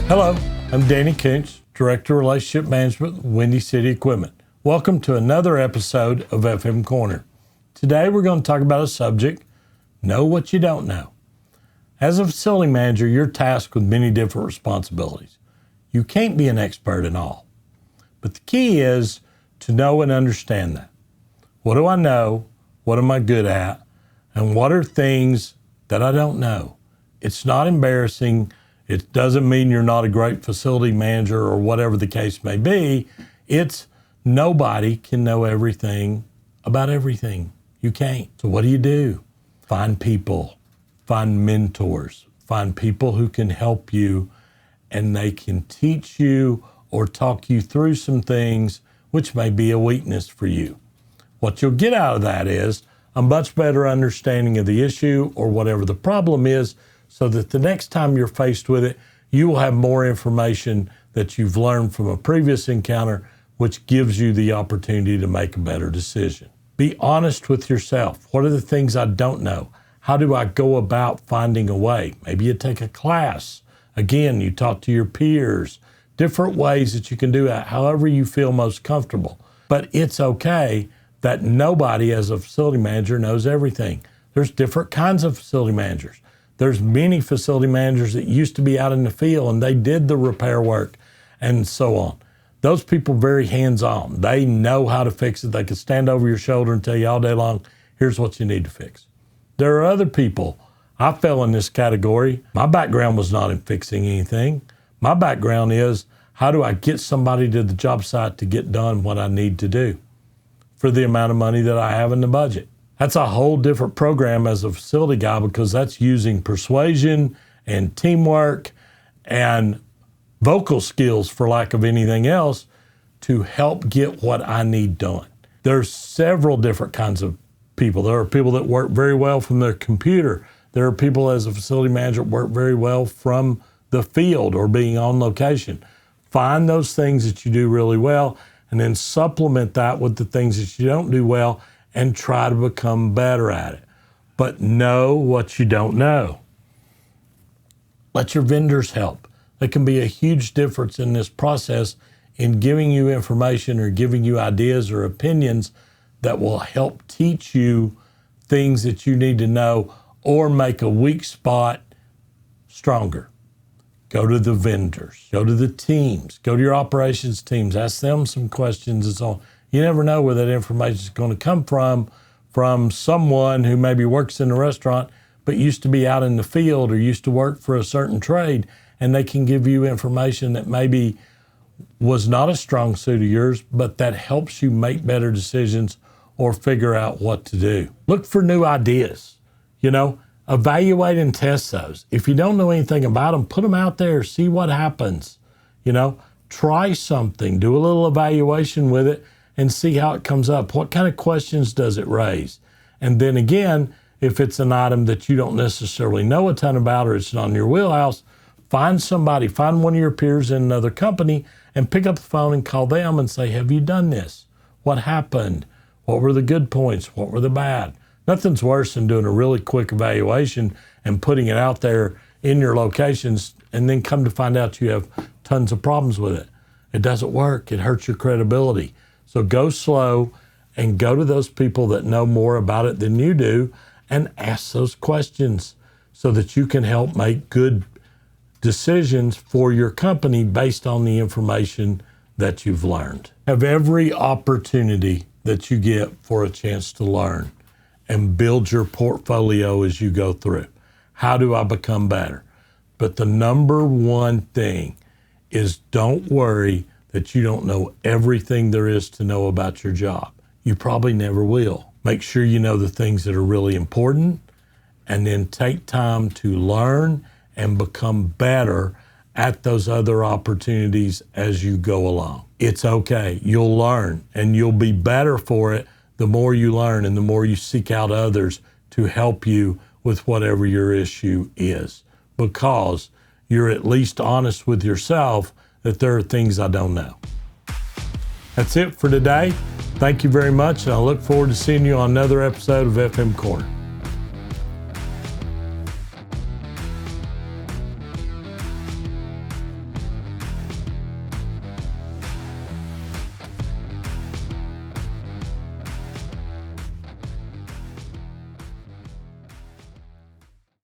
Hello, I'm Danny Koontz, Director of Relationship Management with Windy City Equipment. Welcome to another episode of FM Corner. Today we're going to talk about a subject, know what you don't know. As a facility manager, you're tasked with many different responsibilities. You can't be an expert in all. But the key is to know and understand that. What do I know? What am I good at? And what are things that I don't know? It's not embarrassing. It doesn't mean you're not a great facility manager or whatever the case may be. It's nobody can know everything about everything. You can't. So what do? Find people, find mentors, find people who can help you, and they can teach you or talk you through some things which may be a weakness for you. What you'll get out of that is a much better understanding of the issue or whatever the problem is, so that the next time you're faced with it, you will have more information that you've learned from a previous encounter, which gives you the opportunity to make a better decision. Be honest with yourself. What are the things I don't know? How do I go about finding a way? Maybe you take a class. Again, you talk to your peers. Different ways that you can do that, however you feel most comfortable. But it's okay that nobody as a facility manager knows everything. There's different kinds of facility managers. There's many facility managers that used to be out in the field and they did the repair work and so on. Those people are very hands-on. They know how to fix it. They can stand over your shoulder and tell you all day long, here's what you need to fix. There are other people. I fell in this category. My background was not in fixing anything. My background is, how do I get somebody to the job site to get done what I need to do for the amount of money that I have in the budget? That's a whole different program as a facility guy, because that's using persuasion and teamwork and vocal skills, for lack of anything else, to help get what I need done. There's several different kinds of people. There are people that work very well from their computer. There are people as a facility manager that work very well from the field or being on location. Find those things that you do really well and then supplement that with the things that you don't do well and try to become better at it. But know what you don't know. Let your vendors help. They can be a huge difference in this process in giving you information or giving you ideas or opinions that will help teach you things that you need to know or make a weak spot stronger. Go to the vendors, go to the teams, go to your operations teams, ask them some questions and so on. You never know where that information is going to come from someone who maybe works in a restaurant but used to be out in the field or used to work for a certain trade, and they can give you information that maybe was not a strong suit of yours, but that helps you make better decisions or figure out what to do. Look for new ideas, evaluate and test those. If you don't know anything about them, put them out there, see what happens, try something, do a little evaluation with it, and see how it comes up. What kind of questions does it raise? And then again, if it's an item that you don't necessarily know a ton about or it's not in your wheelhouse, find one of your peers in another company and pick up the phone and call them and say, have you done this? What happened? What were the good points? What were the bad? Nothing's worse than doing a really quick evaluation and putting it out there in your locations and then come to find out you have tons of problems with it. It doesn't work. It hurts your credibility. So go slow and go to those people that know more about it than you do and ask those questions so that you can help make good decisions for your company based on the information that you've learned. Have every opportunity that you get for a chance to learn and build your portfolio as you go through. How do I become better? But the number one thing is, don't worry that you don't know everything there is to know about your job. You probably never will. Make sure you know the things that are really important, and then take time to learn and become better at those other opportunities as you go along. It's okay. You'll learn and you'll be better for it the more you learn and the more you seek out others to help you with whatever your issue is, because you're at least honest with yourself that there are things I don't know. That's it for today. Thank you very much, and I look forward to seeing you on another episode of FM Corner.